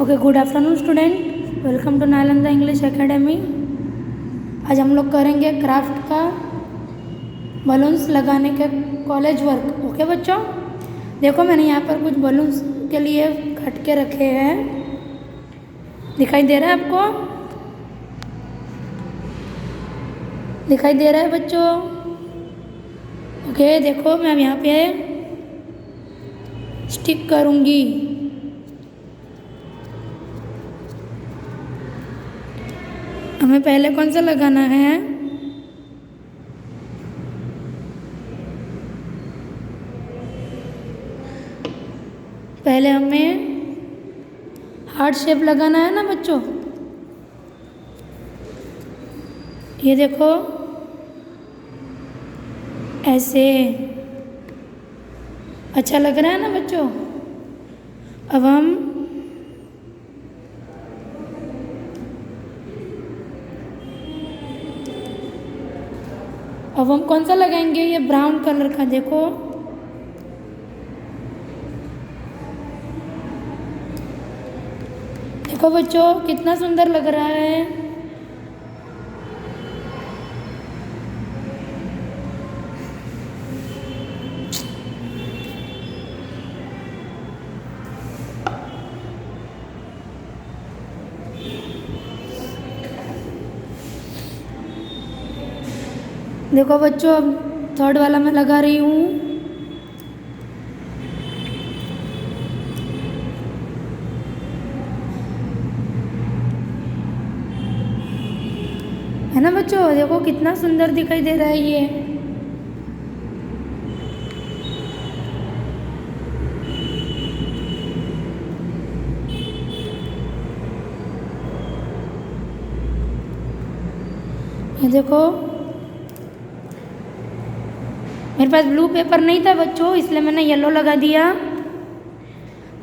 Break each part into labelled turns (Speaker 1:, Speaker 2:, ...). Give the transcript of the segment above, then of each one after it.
Speaker 1: Okay, good afternoon student, welcome to Nalanda English academy. आज हम लोग करेंगे क्राफ्ट का बलून्स लगाने के कॉलेज वर्क। ओके बच्चों, देखो मैंने यहाँ पर कुछ बलून्स के लिए काट के रखे हैं, दिखाई दे रहा है आपको? दिखाई दे रहा है बच्चों? ओके, देखो मैं यहाँ पे स्टिक करूँगी। हमें पहले कौन सा लगाना है? पहले हमें हार्ट शेप लगाना है ना बच्चों। ये देखो ऐसे अच्छा लग रहा है ना बच्चों। अब हम कौन सा लगाएंगे? ये ब्राउन कलर का। देखो देखो बच्चों कितना सुंदर लग रहा है। देखो बच्चों, अब थर्ड वाला मैं लगा रही हूँ। है ना बच्चों, देखो कितना सुंदर दिखाई दे रहा है ये। देखो मेरे पास ब्लू पेपर नहीं था बच्चों, इसलिए मैंने येलो लगा दिया।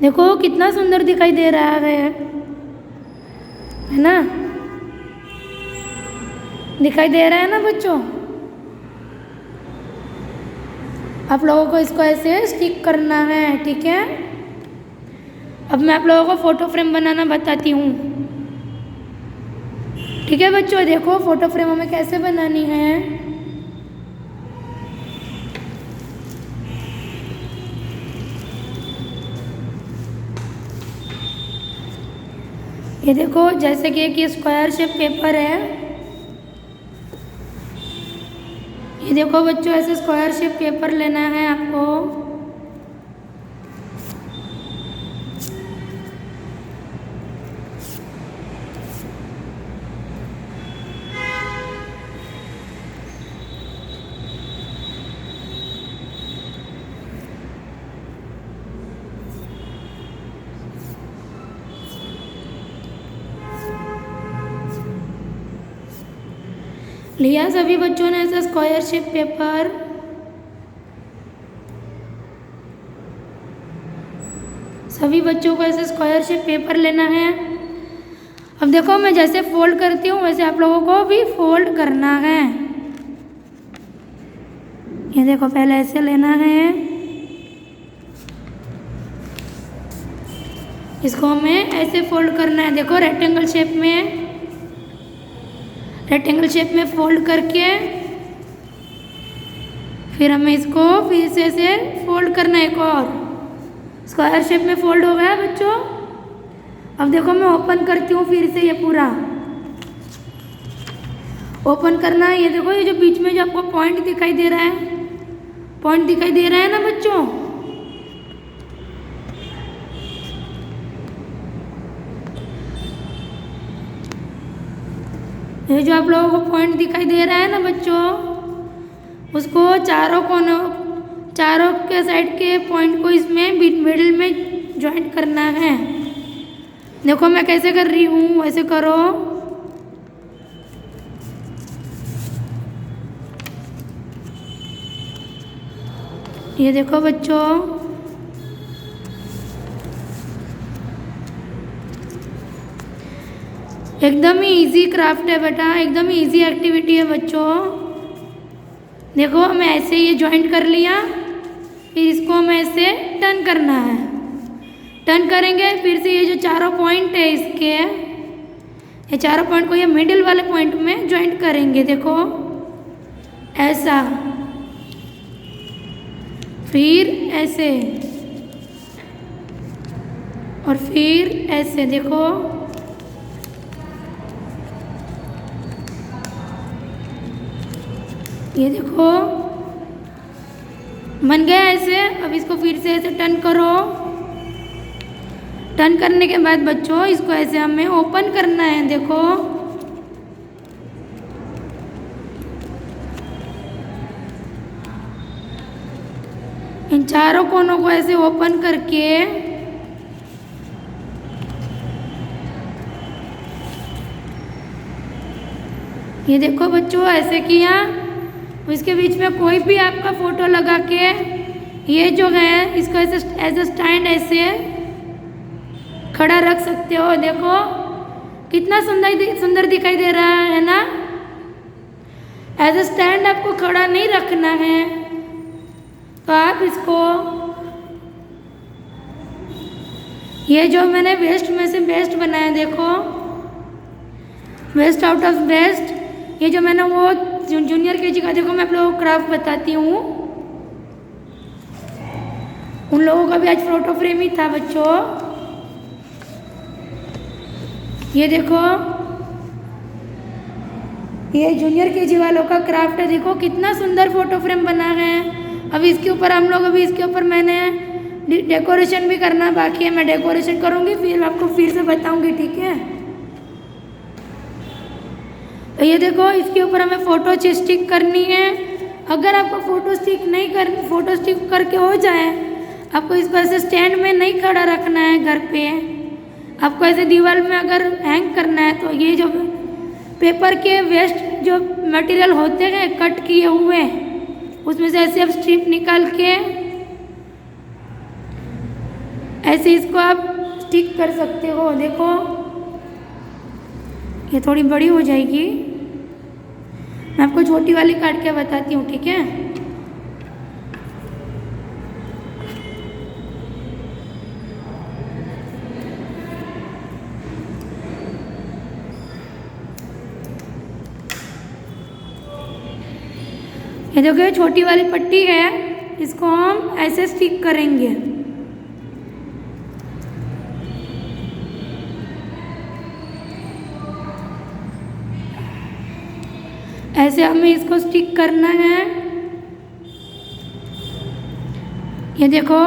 Speaker 1: देखो कितना सुंदर दिखाई दे रहा है ना? दिखाई दे रहा है ना बच्चों? आप लोगों को इसको ऐसे स्टिक करना है, ठीक है? अब मैं आप लोगों को फोटो फ्रेम बनाना बताती हूँ, ठीक है बच्चों? देखो फोटो फ्रेम हमें कैसे बनानी है। ये देखो जैसे कि एक ये स्क्वायर शेप पेपर है। ये देखो बच्चों ऐसे स्क्वायर शेप पेपर लेना है आपको। लिया सभी बच्चों ने ऐसा स्क्वायर शेप पेपर। सभी बच्चों को ऐसे स्क्वायर शेप पेपर लेना है। अब देखो मैं जैसे फोल्ड करती हूँ वैसे आप लोगों को भी फोल्ड करना है। ये देखो पहले ऐसे लेना है, इसको हमें ऐसे फोल्ड करना है। देखो रेक्टेंगल शेप में, रेक्टेंगल शेप में फोल्ड करके फिर हमें इसको फिर से ऐसे फोल्ड करना है। एक और स्क्वायर शेप में फोल्ड हो गया बच्चों। अब देखो मैं ओपन करती हूँ फिर से, ये पूरा ओपन करना है। ये देखो ये जो बीच में जो आपको पॉइंट दिखाई दे रहा है, पॉइंट दिखाई दे रहा है ना बच्चों? ये जो आप लोगों को पॉइंट दिखाई दे रहा है ना बच्चों, उसको चारों कोनों, चारों के साइड के पॉइंट को इसमें मिडिल में ज्वाइंट करना है। देखो मैं कैसे कर रही हूँ, वैसे करो। ये देखो बच्चों, एकदम ही इजी क्राफ्ट है बेटा, एकदम ही इजी एक्टिविटी है बच्चों। देखो मैं ऐसे ये ज्वाइंट कर लिया, फिर इसको हमें ऐसे टर्न करना है। टर्न करेंगे, फिर से ये जो चारों पॉइंट है इसके, ये चारों पॉइंट को ये मिडिल वाले पॉइंट में ज्वाइंट करेंगे। देखो ऐसा, फिर ऐसे और फिर ऐसे। देखो ये देखो बन गया ऐसे। अब इसको फिर से ऐसे टर्न करो। टर्न करने के बाद बच्चों इसको ऐसे हमें ओपन करना है। देखो इन चारों कोनों को ऐसे ओपन करके ये देखो बच्चों ऐसे किया। इसके बीच में कोई भी आपका फोटो लगा के ये जो है इसको ऐसे एज ए स्टैंड ऐसे खड़ा रख सकते हो। देखो कितना सुंदर दिखाई दे रहा है ना। एज ए स्टैंड आपको खड़ा नहीं रखना है तो आप इसको, ये जो मैंने वेस्ट में से बेस्ट बनाया, देखो वेस्ट आउट ऑफ बेस्ट, ये जो मैंने वो जूनियर केजी का, देखो मैं आप लोगों को क्राफ्ट बताती हूँ। उन लोगों का भी आज फोटो फ्रेम ही था बच्चों। ये देखो ये जूनियर केजी वालों का क्राफ्ट है। देखो कितना सुंदर फोटो फ्रेम बना है। अभी इसके ऊपर हम लोग, अभी इसके ऊपर मैंने डेकोरेशन भी करना बाकी है। मैं डेकोरेशन करूँगी फिर आपको फिर से बताऊँगी, ठीक है। तो ये देखो इसके ऊपर हमें फ़ोटो स्टिक करनी है। अगर आपको फ़ोटो स्टिक करके हो जाए, आपको इसको ऐसे स्टैंड में नहीं खड़ा रखना है घर पे, आपको ऐसे दीवार में अगर हैंग करना है तो ये जो पेपर के वेस्ट जो मटेरियल होते हैं कट किए हुए, उसमें से ऐसे आप स्ट्रिप निकाल के ऐसे इसको आप स्टिक कर सकते हो। देखो ये थोड़ी बड़ी हो जाएगी, मैं आपको छोटी वाली काट के बताती हूँ, ठीक है। ये देखो ये छोटी वाली पट्टी है, इसको हम ऐसे स्टिक करेंगे। ऐसे हमें इसको स्टिक करना है। ये देखो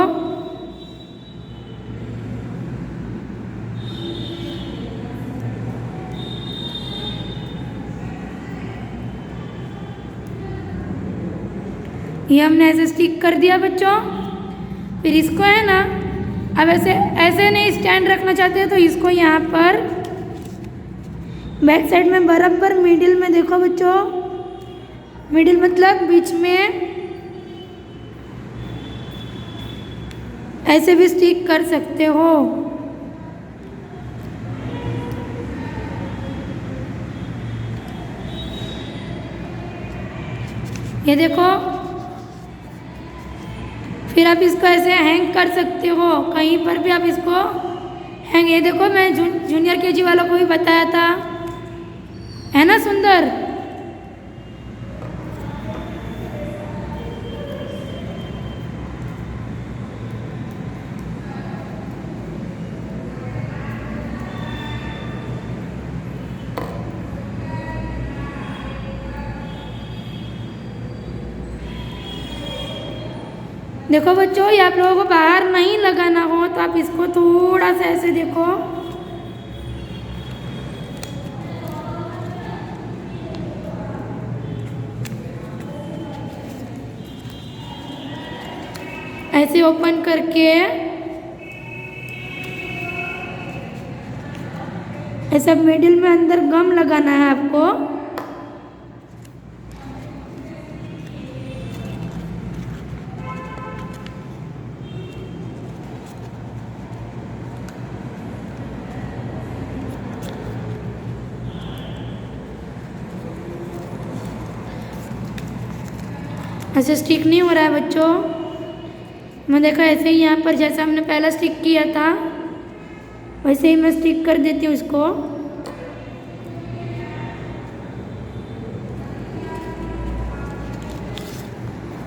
Speaker 1: ये हमने ऐसे स्टिक कर दिया बच्चों। फिर इसको है ना, अब ऐसे नहीं स्टैंड रखना चाहते तो इसको यहाँ पर बैक साइड में बराबर मिडिल में, देखो बच्चों मिडिल मतलब बीच में ऐसे भी स्टिक कर सकते हो। ये देखो फिर आप इसको ऐसे हैंग कर सकते हो, कहीं पर भी आप इसको हैंग। ये देखो मैं जूनियर केजी वालों को भी बताया था, है ना सुंदर। देखो बच्चों, ये आप लोगों को बाहर नहीं लगाना हो तो आप इसको थोड़ा सा ऐसे देखो, ऐसे ओपन करके ऐसा मिडिल में अंदर गम लगाना है आपको। ऐसे स्टिक नहीं हो रहा है बच्चों। मैं देखो ऐसे ही यहाँ पर जैसा हमने पहला स्टिक किया था वैसे ही मैं स्टिक कर देती हूँ इसको।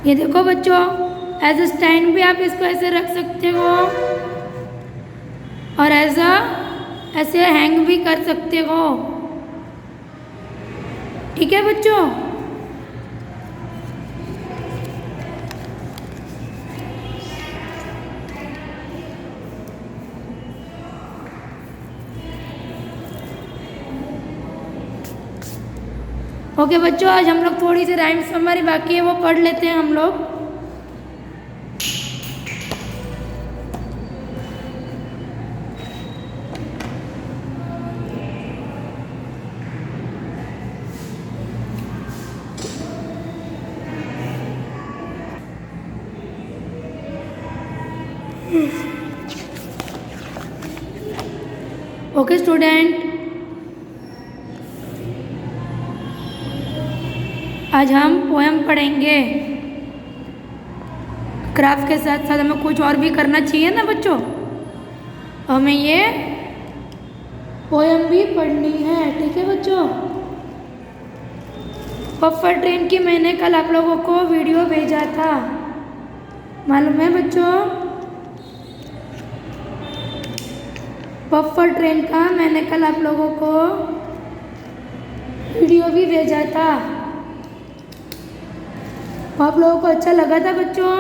Speaker 1: ये देखो बच्चों, एज अ स्टैंड भी आप इसको ऐसे रख सकते हो और ऐसे हैंग भी कर सकते हो। ठीक है बच्चों। ओके बच्चों, आज हम लोग थोड़ी सी राइम्स हमारी बाकी है वो पढ़ लेते हैं हम लोग। ओके स्टूडेंट, आज हम पोएम पढ़ेंगे। क्राफ्ट के साथ साथ हमें कुछ और भी करना चाहिए ना बच्चों। हमें ये पोएम भी पढ़नी है। ठीक है बच्चों। पफ्फर ट्रेन की मैंने कल आप लोगों को वीडियो भेजा था, मालूम है बच्चों। पफ्फर ट्रेन का मैंने कल आप लोगों को वीडियो भी भेजा था। आप लोगों को अच्छा लगा था बच्चों?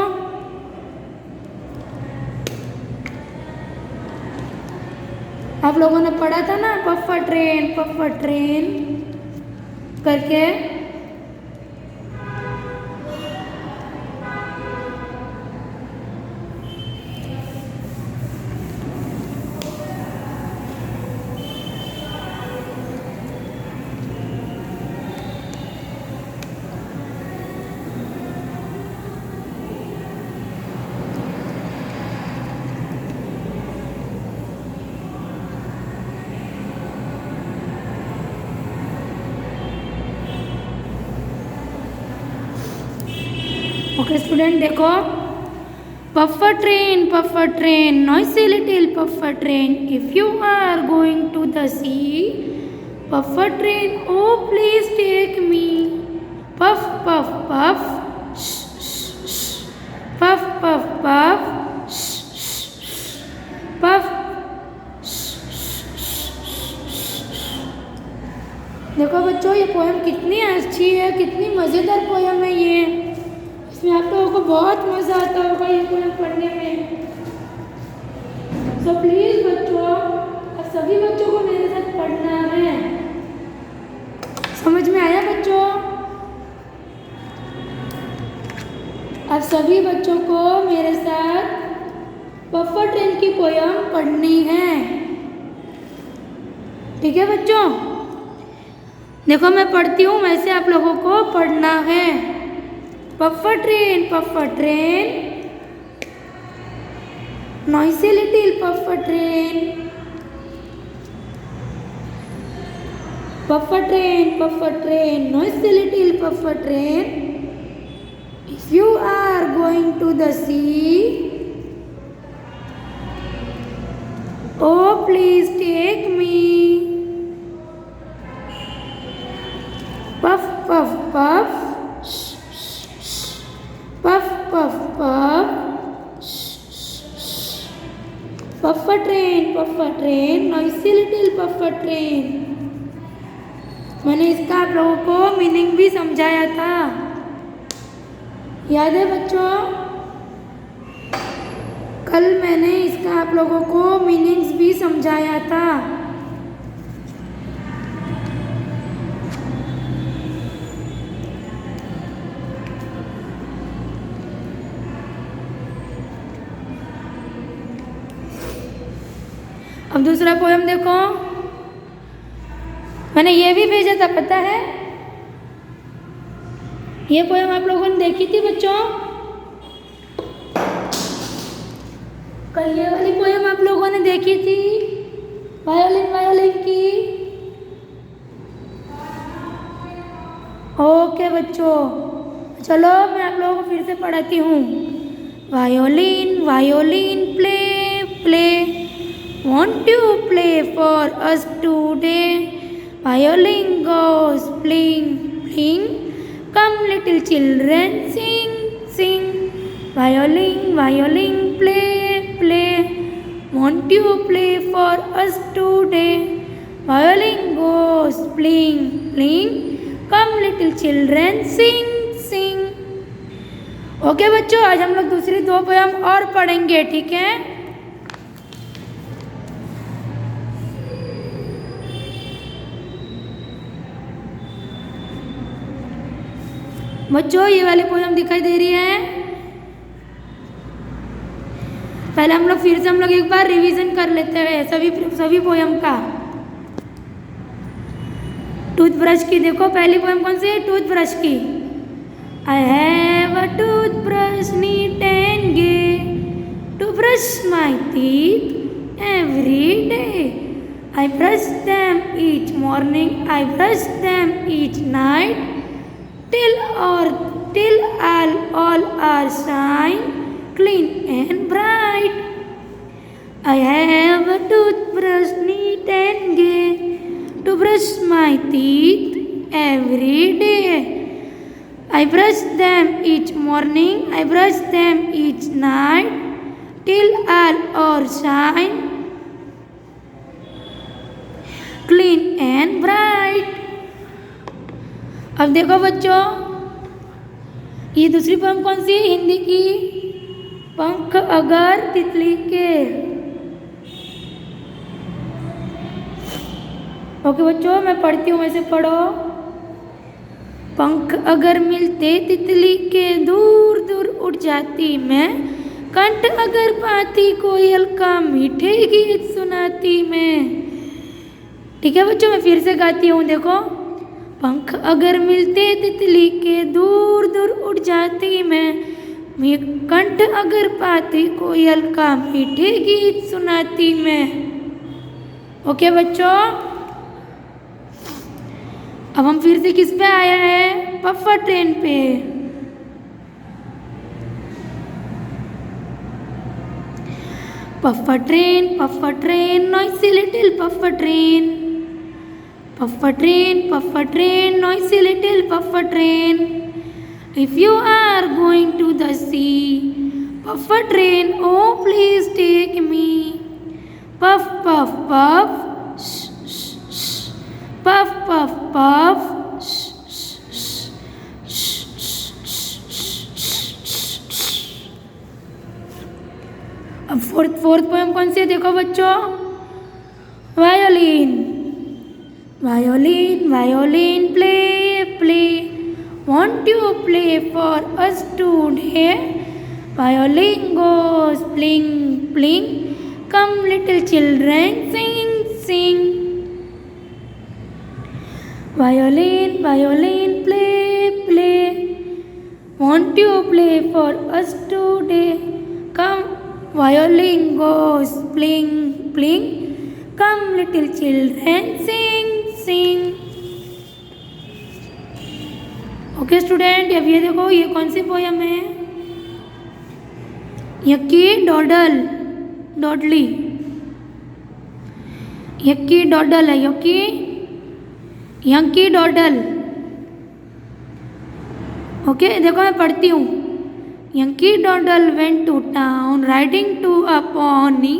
Speaker 1: आप लोगों ने पढ़ा था ना पफ्फर ट्रेन करके। ओके स्टूडेंट, देखो, पफ्फर train, noisy little puffer train, if you are going to the sea, puffer train, oh please take me, puff puff puff, shh shh shh, puff puff puff, shh shh shh, puff shh shh shh। देखो बच्चों, ये poem कितनी अच्छी है, कितनी मज़ेदार poem है ये। इसमें आप लोगों को बहुत मज़ा आता होगा ये पोएम पढ़ने में। तो प्लीज़ बच्चों, आप सभी बच्चों को मेरे साथ पढ़ना है। समझ में आया बच्चों? आप सभी बच्चों को मेरे साथ पफ्फर ट्रेन की पोएम पढ़नी है। ठीक है बच्चों? देखो, मैं पढ़ती हूँ, वैसे आप लोगों को पढ़ना है। पफ्फर train, noisy little puffer train, noisy little puffer train, if you are going to the sea, oh please take me, puff puff puff, puff puff puff, puffer train, noisy little puffer train। मैंने इसका आप लोगों को meaning भी समझाया था, याद है बच्चों? कल मैंने इसका आप लोगों को मीनिंग्स भी समझाया था। अब दूसरा पोएम देखो, मैंने ये भी भेजा था, पता है? ये पोएम आप लोगों ने देखी थी बच्चों? कल ये वाली पोएम आप लोगों ने देखी थी, वायोलिन की। ओके बच्चों, चलो मैं आप लोगों को फिर से पढ़ाती हूँ। Violin play play, won't you play for us today? Violin goes pling, pling. Come little children, sing, sing. Violin, violin, play, play. Won't you play for us today? Violin goes pling, pling. Come little children, sing, sing. Okay बच्चों, आज हम लोग दूसरी 2 poem और पढ़ेंगे, ठीक है? बच्चों ये वाली पोयम दिखाई दे रही है? पहले हम लोग फिर से एक बार रिवीजन कर लेते हैं सभी पोयम का। टूथब्रश की देखो, पहली पोयम कौन सी है? टूथब्रश की। I have a toothbrush neat and gay to brush my teeth every day. I brush them each morning, I brush them each night till all are shine clean and bright. I have a toothbrush neat and gay to brush my teeth every day. I brush them each morning, I brush them each night till all are shine clean and bright. अब देखो बच्चों, ये दूसरी poem कौन सी है? हिंदी की। पंख अगर तितली के। ओके बच्चों, मैं पढ़ती हूँ, वैसे पढ़ो। पंख अगर मिलते तितली के दूर दूर उड़ जाती मैं, कंठ अगर पाती कोयल का मीठे गीत सुनाती मैं। ठीक है बच्चों, मैं फिर से गाती हूँ, देखो। पंख अगर मिलते तितली के दूर दूर उड़ जाती मैं, कंठ अगर पाती कोयल का मीठे गीत सुनाती मैं। ओके बच्चों, अब हम फिर से किस पे आया है? पफ्फा ट्रेन पे। Puffa train, noisy little puffa train. Puffa train, noisy little puffa train. If you are going to the sea, puffer train, oh please take me. Puff, puff, puff, shh, shh, shh. Puff, puff, puff, shh, shh, shh, shh, shh, shh, shh. अब fourth poem कौन सी है? देखो बच्चों, violin. Violin, violin, play, play. Won't you play for us today? Violin goes pling, pling. Come little children, sing, sing. Violin, violin, play, play. Won't you play for us today? Come, violin goes pling, pling. Come little children, sing, sing. Okay student, अब ये देखो, ये कौन सी poem है? यक्की डॉडल, डॉडली। यक्की डॉडल है, यक्की डॉडल। Okay देखो, मैं पढ़ती हूँ। Yankee Doodle went to town riding to a pony,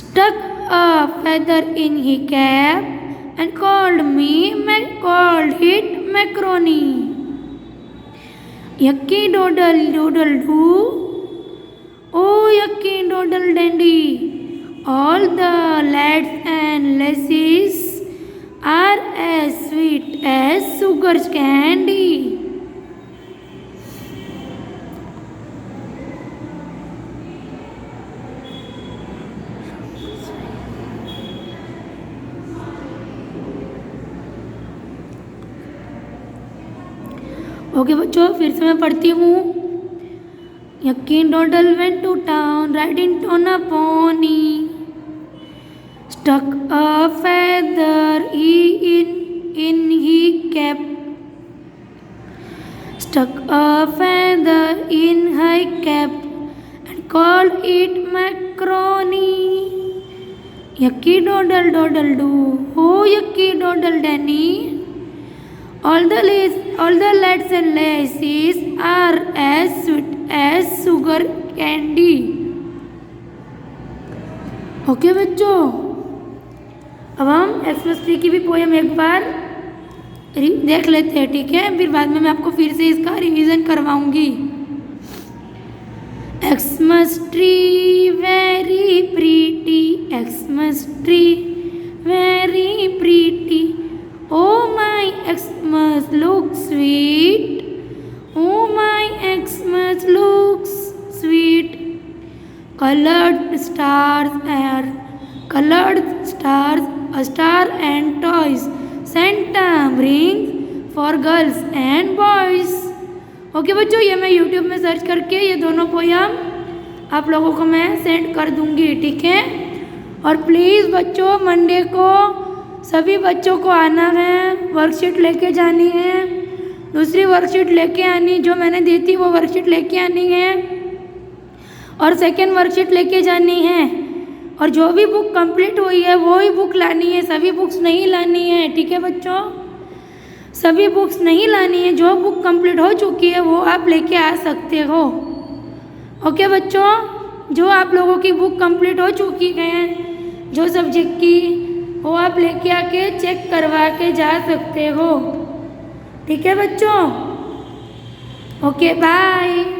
Speaker 1: stuck a feather in he cap and called it macaroni. Yucky doodle doodle doo, oh yucky doodle dandy. All the lads and lassies are as sweet as sugar candy. Okay बच्चों, फिर से मैं पढ़ती हूँ। Yankee Doodle went to town riding on a pony, stuck a feather in he cap, stuck a feather in her cap and called it macaroni. Yucky doodle doodle do. Oh, yucky doodle Danny. All the lads and lasses are as sweet as sugar candy. Okay बच्चों, अब हम express tree की भी poem एक बार देख लेते हैं, ठीक है? फिर बाद में मैं आपको फिर से इसका revision करवाऊंगी। Xmas tree very pretty, Xmas tree very pretty. Oh my Xmas looks sweet, oh my Xmas looks sweet. Colored stars, a star and toys. Santa brings for girls and boys. Okay बच्चों, ये मैं YouTube में search करके ये दोनों poem आप लोगों को मैं सेंड कर दूंगी, ठीक है? और प्लीज़ बच्चों, मंडे को सभी बच्चों को आना है, वर्कशीट लेके जानी है, दूसरी वर्कशीट लेके आनी, जो मैंने दी थी वो वर्कशीट लेके आनी है, और सेकेंड वर्कशीट लेके जानी है, और जो भी बुक कंप्लीट हुई है वो ही बुक लानी है, सभी बुक्स नहीं लानी है, ठीक है बच्चों? सभी बुक्स नहीं लानी है, जो बुक कंप्लीट हो चुकी है वो आप लेके आ सकते हो। ओके बच्चों, जो आप लोगों की बुक कंप्लीट हो चुकी है जो सब्जेक्ट की, वो आप लेके आके चेक करवा के जा सकते हो, ठीक है बच्चों? Okay bye.